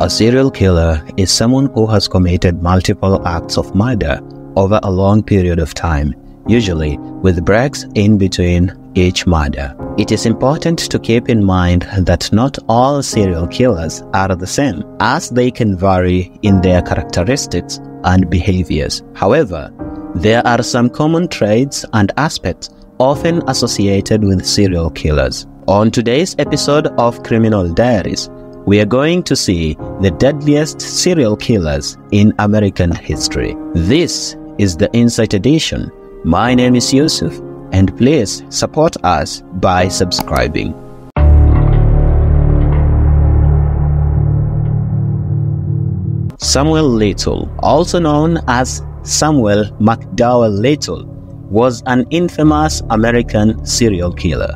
A serial killer is someone who has committed multiple acts of murder over a long period of time, usually with breaks in between each murder. It is important to keep in mind that not all serial killers are the same, as they can vary in their characteristics and behaviors. However, there are some common traits and aspects often associated with serial killers. On today's episode of Criminal Diaries, we are going to see the deadliest serial killers in American history. This is the Insight Edition. My name is Yusuf, and please support us by subscribing. Samuel Little, also known as Samuel McDowell Little, was an infamous American serial killer.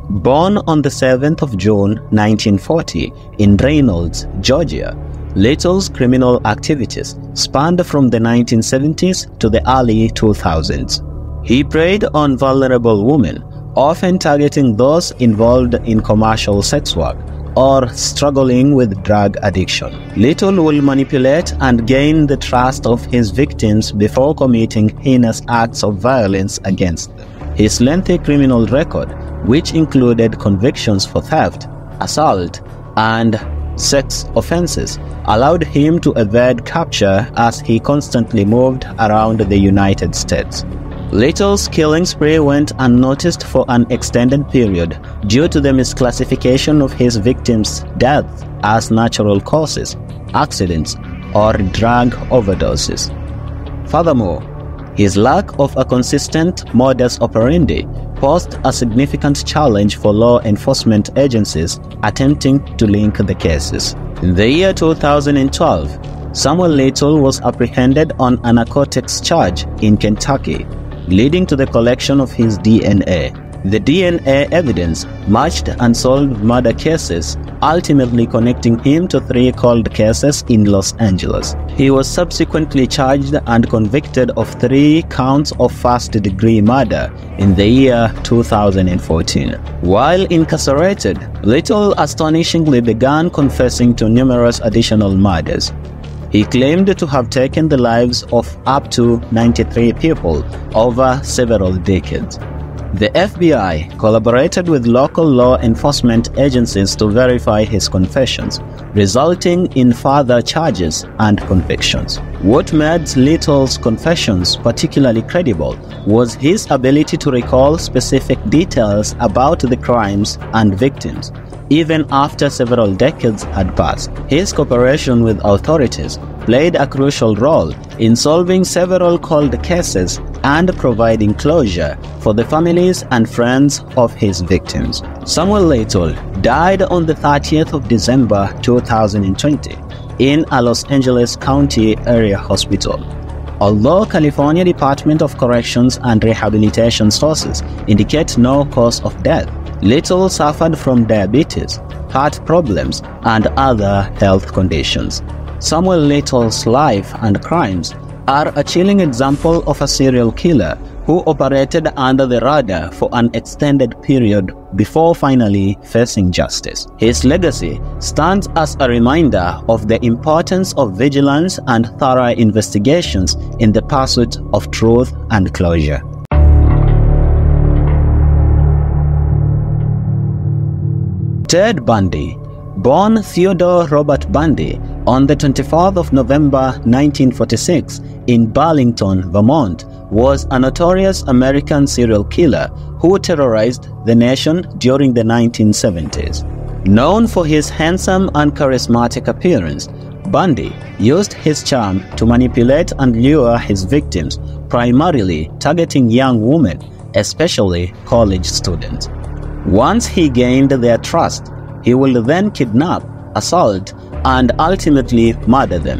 Born on the 7th of June 1940 in Reynolds, Georgia, Little's criminal activities spanned from the 1970s to the early 2000s. He preyed on vulnerable women, often targeting those involved in commercial sex work or struggling with drug addiction. Little will manipulate and gain the trust of his victims before committing heinous acts of violence against them. His lengthy criminal record, which included convictions for theft, assault, and sex offenses, allowed him to evade capture as he constantly moved around the United States. Little's killing spree went unnoticed for an extended period due to the misclassification of his victims' deaths as natural causes, accidents, or drug overdoses. Furthermore, his lack of a consistent modus operandi posed a significant challenge for law enforcement agencies attempting to link the cases. In the year 2012, Samuel Little was apprehended on a narcotics charge in Kentucky, leading to the collection of his DNA. The DNA evidence matched unsolved murder cases, ultimately connecting him to 3 cold cases in Los Angeles. He was subsequently charged and convicted of 3 counts of first-degree murder in the year 2014. While incarcerated, Little astonishingly began confessing to numerous additional murders. He claimed to have taken the lives of up to 93 people over several decades. The FBI collaborated with local law enforcement agencies to verify his confessions, resulting in further charges and convictions. What made Little's confessions particularly credible was his ability to recall specific details about the crimes and victims, even after several decades had passed. His cooperation with authorities played a crucial role in solving several cold cases and providing closure for the families and friends of his victims. Samuel Little died on the 30th of December 2020 in a Los Angeles County area hospital. Although California Department of Corrections and Rehabilitation sources indicate no cause of death, Little suffered from diabetes, heart problems, and other health conditions. Samuel Little's life and crimes are a chilling example of a serial killer who operated under the radar for an extended period before finally facing justice. His legacy stands as a reminder of the importance of vigilance and thorough investigations in the pursuit of truth and closure. Ted Bundy, born Theodore Robert Bundy on the 24th of November 1946 in Burlington, Vermont, was a notorious American serial killer who terrorized the nation during the 1970s. Known for his handsome and charismatic appearance, Bundy used his charm to manipulate and lure his victims, primarily targeting young women, especially college students. Once he gained their trust, he will then kidnap, assault, and ultimately murder them.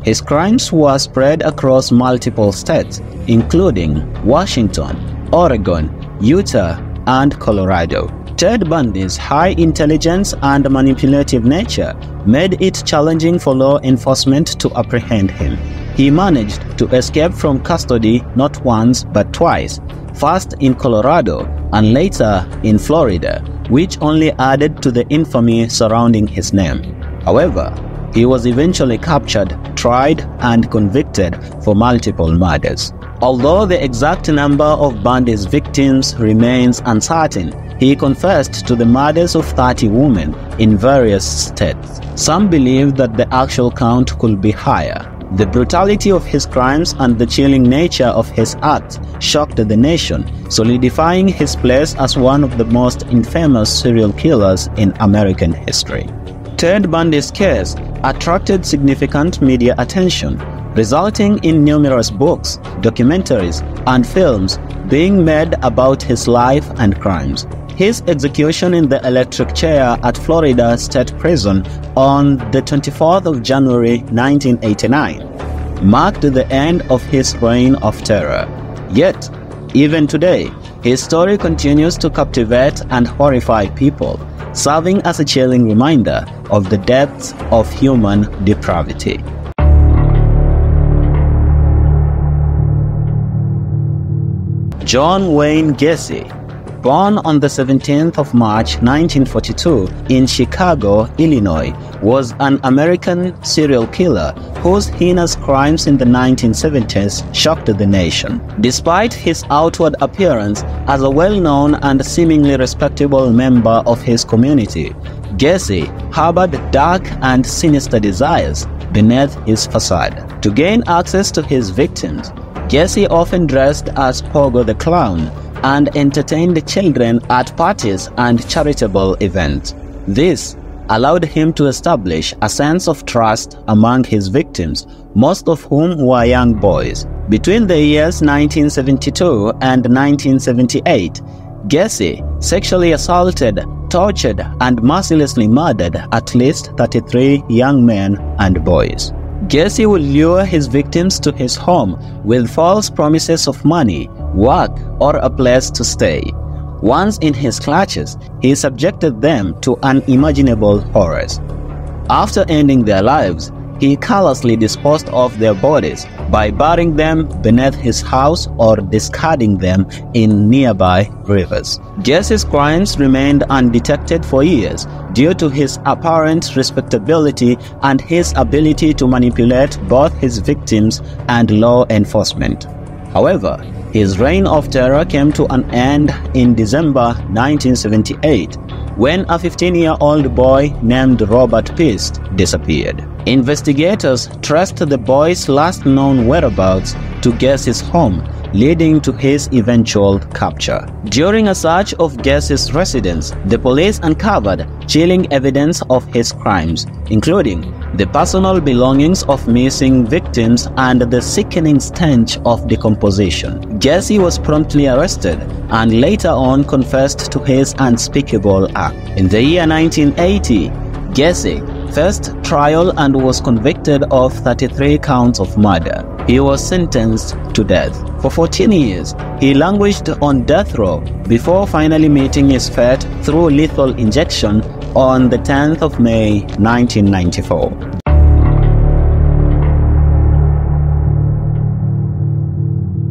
His crimes were spread across multiple states, including Washington, Oregon, Utah, and Colorado. Ted Bundy's high intelligence and manipulative nature made it challenging for law enforcement to apprehend him. He managed to escape from custody not once but twice, first in Colorado and later in Florida, which only added to the infamy surrounding his name. However, He was eventually captured, tried, and convicted for multiple murders. Although the exact number of Bundy's victims remains uncertain, he confessed to the murders of 30 women in various states. Some believe that the actual count could be higher. The brutality of his crimes and the chilling nature of his acts shocked the nation, solidifying his place as one of the most infamous serial killers in American history. Ted Bundy's case attracted significant media attention, resulting in numerous books, documentaries, and films being made about his life and crimes. His execution in the electric chair at Florida State Prison on the 24th of January 1989 marked the end of his reign of terror. Yet, even today, his story continues to captivate and horrify people, serving as a chilling reminder of the depths of human depravity. John Wayne Gacy, born on the 17th of March 1942 in Chicago, Illinois, was an American serial killer whose heinous crimes in the 1970s shocked the nation. Despite his outward appearance as a well-known and seemingly respectable member of his community, Gacy harbored dark and sinister desires beneath his facade. To gain access to his victims, Gacy often dressed as Pogo the Clown and entertained children at parties and charitable events. This allowed him to establish a sense of trust among his victims, most of whom were young boys. Between the years 1972 and 1978, Gacy sexually assaulted, tortured, and mercilessly murdered at least 33 young men and boys. Gacy would lure his victims to his home with false promises of money, work, or a place to stay. Once in his clutches, he subjected them to unimaginable horrors. After ending their lives, he callously disposed of their bodies by burying them beneath his house or discarding them in nearby rivers. Gacy's crimes remained undetected for years due to his apparent respectability and his ability to manipulate both his victims and law enforcement. However, his reign of terror came to an end in December 1978 when a 15-year-old boy named Robert Peast disappeared. Investigators traced the boy's last known whereabouts to Gacy's home, leading to his eventual capture. During a search of Gacy's residence, the police uncovered chilling evidence of his crimes, including the personal belongings of missing victims and the sickening stench of decomposition. Gacy was promptly arrested and later on confessed to his unspeakable act. In the year 1980, Gacy faced trial and was convicted of 33 counts of murder. He was sentenced to death. For 14 years, he languished on death row before finally meeting his fate through lethal injection on the 10th of May 1994.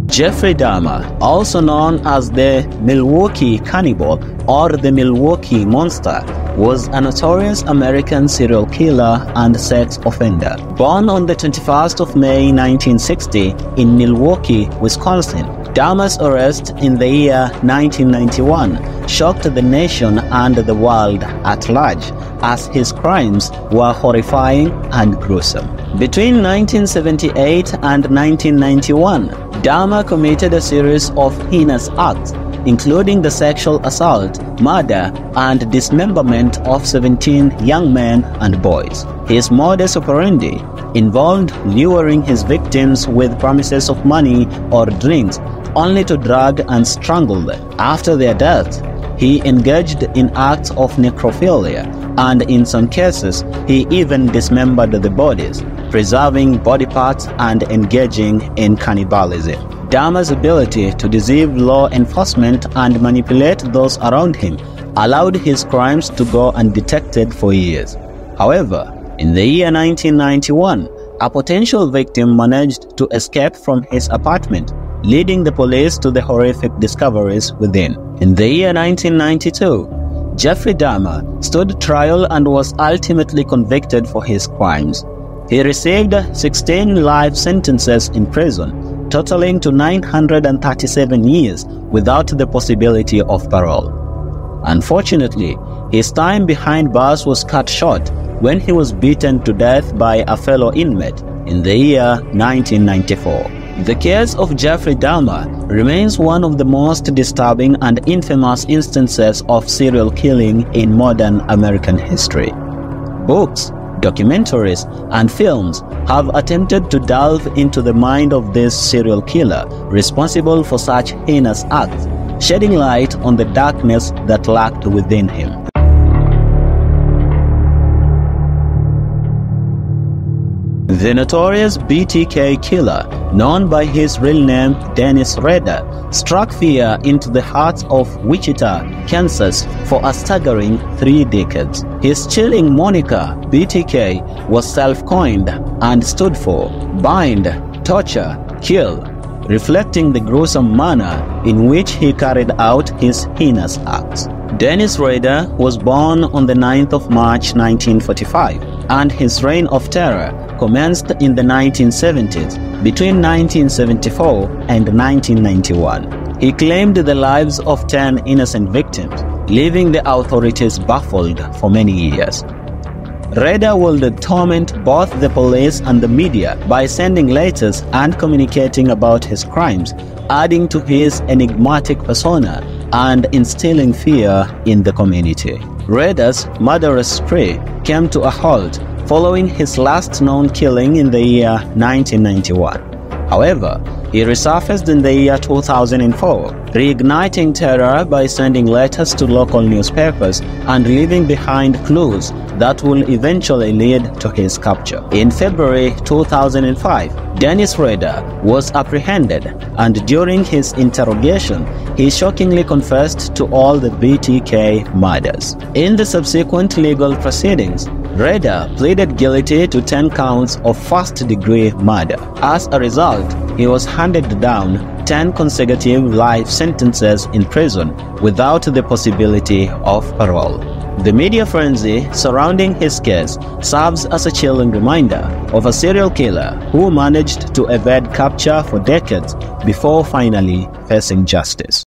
Jeffrey Dahmer, also known as the Milwaukee Cannibal or the Milwaukee Monster, was a notorious American serial killer and sex offender. Born on the 21st of May 1960 in Milwaukee, Wisconsin, Dahmer's arrest in the year 1991 shocked the nation and the world at large, as his crimes were horrifying and gruesome. Between 1978 and 1991, Dahmer committed a series of heinous acts, including the sexual assault, murder, and dismemberment of 17 young men and boys. His modus operandi involved luring his victims with promises of money or drinks, only to drag and strangle them. After their death, he engaged in acts of necrophilia, and in some cases, he even dismembered the bodies, preserving body parts and engaging in cannibalism. Dahmer's ability to deceive law enforcement and manipulate those around him allowed his crimes to go undetected for years. However, in the year 1991, a potential victim managed to escape from his apartment, leading the police to the horrific discoveries within. In the year 1992, Jeffrey Dahmer stood trial and was ultimately convicted for his crimes. He received 16 life sentences in prison, totaling to 937 years without the possibility of parole. Unfortunately, his time behind bars was cut short when he was beaten to death by a fellow inmate in the year 1994. The case of Jeffrey Dahmer remains one of the most disturbing and infamous instances of serial killing in modern American history. Books, documentaries, and films have attempted to delve into the mind of this serial killer responsible for such heinous acts, shedding light on the darkness that lurked within him. The notorious BTK Killer, known by his real name Dennis Rader, struck fear into the hearts of Wichita, Kansas for a staggering 3 decades. His chilling moniker, BTK, was self-coined and stood for Bind, Torture, Kill, reflecting the gruesome manner in which he carried out his heinous acts. Dennis Rader was born on the 9th of March 1945, and his reign of terror commenced in the 1970s, between 1974 and 1991. He claimed the lives of 10 innocent victims, leaving the authorities baffled for many years. Rader would torment both the police and the media by sending letters and communicating about his crimes, adding to his enigmatic persona and instilling fear in the community. Rader's murderous spree came to a halt following his last known killing in the year 1991. However, he resurfaced in the year 2004, reigniting terror by sending letters to local newspapers and leaving behind clues that will eventually lead to his capture. In February 2005, Dennis Rader was apprehended, and during his interrogation, he shockingly confessed to all the BTK murders. In the subsequent legal proceedings, Rader pleaded guilty to 10 counts of first-degree murder. As a result, he was handed down 10 consecutive life sentences in prison without the possibility of parole. The media frenzy surrounding his case serves as a chilling reminder of a serial killer who managed to evade capture for decades before finally facing justice.